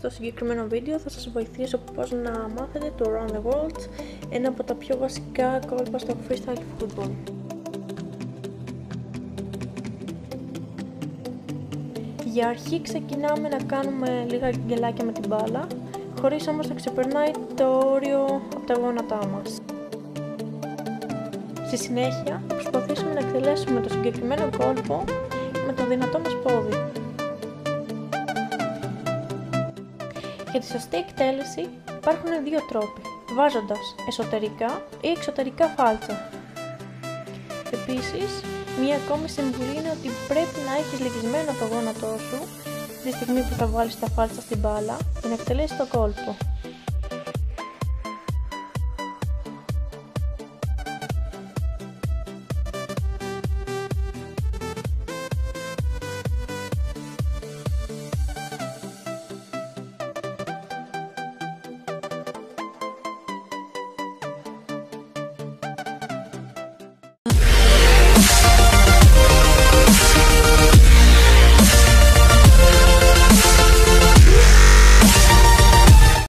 Στο συγκεκριμένο βίντεο θα σας βοηθήσω πώς να μάθετε το Around the World, ένα από τα πιο βασικά κόλπα στο freestyle football. Για αρχή ξεκινάμε να κάνουμε λίγα γκελάκια με την μπάλα, χωρίς όμως να ξεπερνάει το όριο από τα γόνατά μας. Στη συνέχεια προσπαθήσουμε να εκτελέσουμε το συγκεκριμένο κόλπο με το δυνατό μας πόδι. Για τη σωστή εκτέλεση υπάρχουν δύο τρόποι, βάζοντας εσωτερικά ή εξωτερικά φάλτσα. Επίσης, μία ακόμη συμβουλή είναι ότι πρέπει να έχεις λυγισμένο το γόνατό σου τη στιγμή που θα βάλεις τα φάλτσα στην μπάλα για να εκτελέσεις το κόλπο.